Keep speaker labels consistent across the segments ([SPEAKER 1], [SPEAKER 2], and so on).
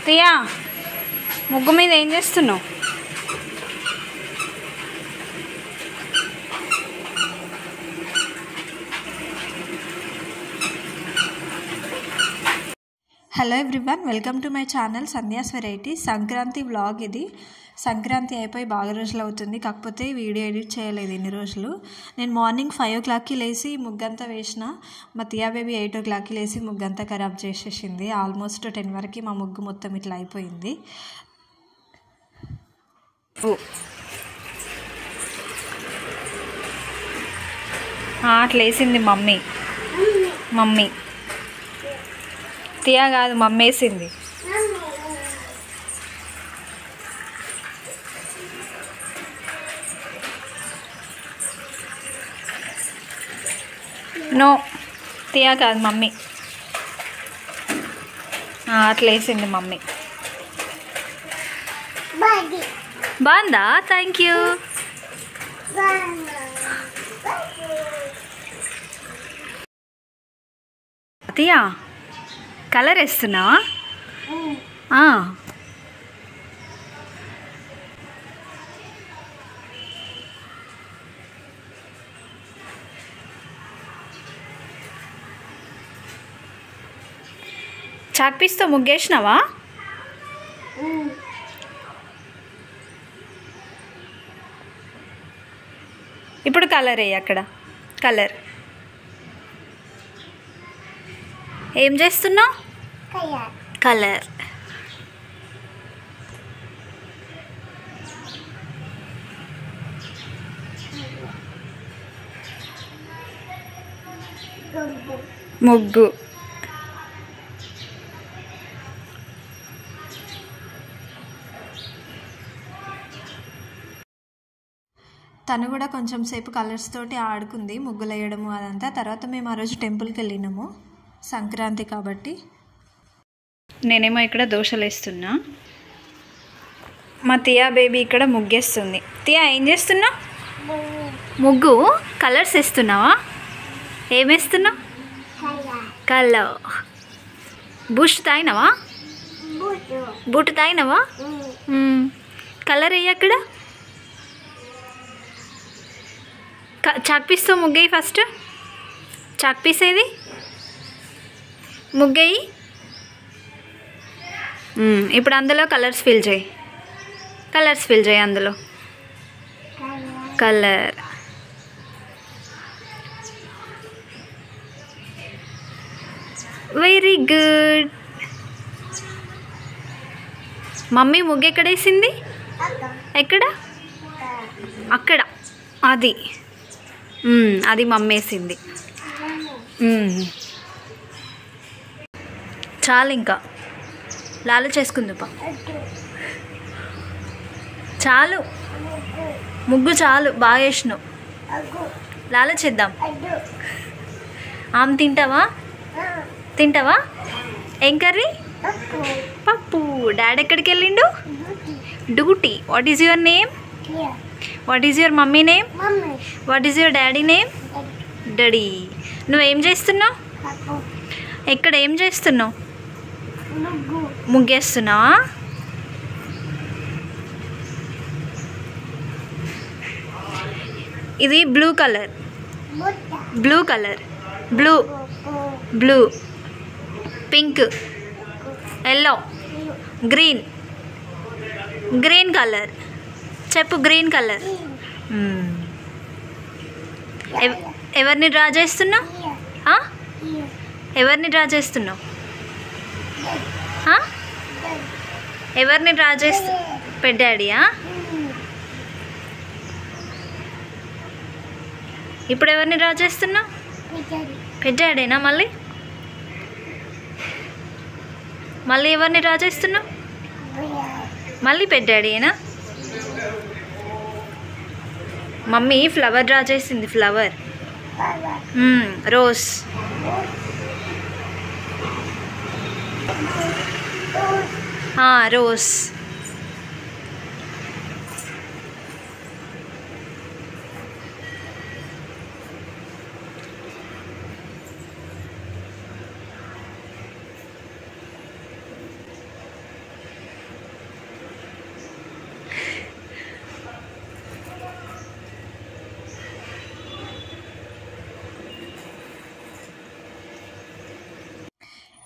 [SPEAKER 1] ప్రియా ముగ్గు మీద ఏం చేస్తున్నావు?
[SPEAKER 2] Hello everyone, welcome to my channel Sandhya's varieties. Sankranti vlog ఇది. సంక్రాంతి అయిపోయి బాగా రోజులు అవుతుంది, కాకపోతే వీడియో ఎడిట్ చేయలేదు ఇన్ని రోజులు. నేను మార్నింగ్ 5 o'clockకి లేచి ముగ్గంతా వేసిన. మా తియా బేబీ 8 o'clockకి లేచి ముగ్గంతా ఖరాబ్ చేసేసింది. ఆల్మోస్ట్ 10 వరకు మా ముగ్గు మొత్తం ఇట్లా అయిపోయింది.
[SPEAKER 1] అట్లా వేసింది మమ్మీ తియా కాదు, మమ్మీ వేసింది. నో, తియా కాదు, మమ్మీ. అట్లా వేసింది మమ్మీ. బాగుందా? Thank you. తియా కలర్ వేస్తున్నావా? చాక్పీస్తో ముగ్గేసినావా? ఇప్పుడు కలర్ వేయి. అక్కడ కలర్ ఏం చేస్తున్నావు? కలర్. ముగ్గు.
[SPEAKER 2] తను కూడా కొంచెం సేపు కలర్స్ తోటి ఆడుకుంది, ముగ్గులు వేయడము అదంతా. తర్వాత మేము ఆ రోజు టెంపుల్కి వెళ్ళినాము, సంక్రాంతి కాబట్టి.
[SPEAKER 1] నేనేమో ఇక్కడ దోశలు వేస్తున్నా. మా తియా బేబీ ఇక్కడ ముగ్గేస్తుంది. తియా ఏం చేస్తున్నావు? ముగ్గు కలర్స్ వేస్తున్నావా? ఏమేస్తున్నావు? కలర్. బూస్ట్ తాగినావా? బూట్ తాగినావా? కలర్ వేయి. అక్కడ చాక్పీస్తో ముగ్గేయి. ఫస్ట్ చాక్పీస్ ఏది? ముగ్గేయి. ఇప్పుడు అందులో కలర్స్ ఫిల్ చేయి. అందులో కలర్. Very good. మమ్మీ ముగ్గు ఎక్కడ వేసింది? ఎక్కడ? అక్కడ. అది మమ్మీ వేసింది. చాలు, ఇంకా లాలు చేసుకుందుపా. చాలు, ముగ్గు చాలు, బాగా వేసినావు. లాలు చేద్దాం. ఆమె తింటావా? ఏం కర్రీ? పప్పు. డాడీ ఎక్కడికి వెళ్ళిండు? Duty. What is your name? What is your mummy name? What is your daddy name? Daddy. నువ్వేం చేస్తున్నావు? ఎక్కడ ఏం చేస్తున్నావు? ముగ్గేస్తున్నావా? ఇది blue colour. Blue, pink, yellow, green colour. చెప్పు, గ్రీన్ కలర్. ఎవరిని డ్రా చేస్తున్నావు? ఎవరిని డ్రా చేస్తున్నావు? ఎవరిని డ్రా చేస్తు? పెద్దాడియా? ఇప్పుడు ఎవరిని డ్రా చేస్తున్నావు? పెద్దాడేనా? మళ్ళీ ఎవరిని డ్రా చేస్తున్నావు? మళ్ళీ పెద్దాడియేనా? మమ్మీ ఫ్లవర్ డ్రా చేసింది. ఫ్లవర్. రోజ్. రోజ్.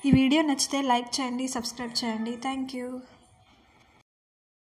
[SPEAKER 2] ఈ వీడియో నచ్చితే లైక్ చేయండి, సబ్స్క్రైబ్ చేయండి. Thank you.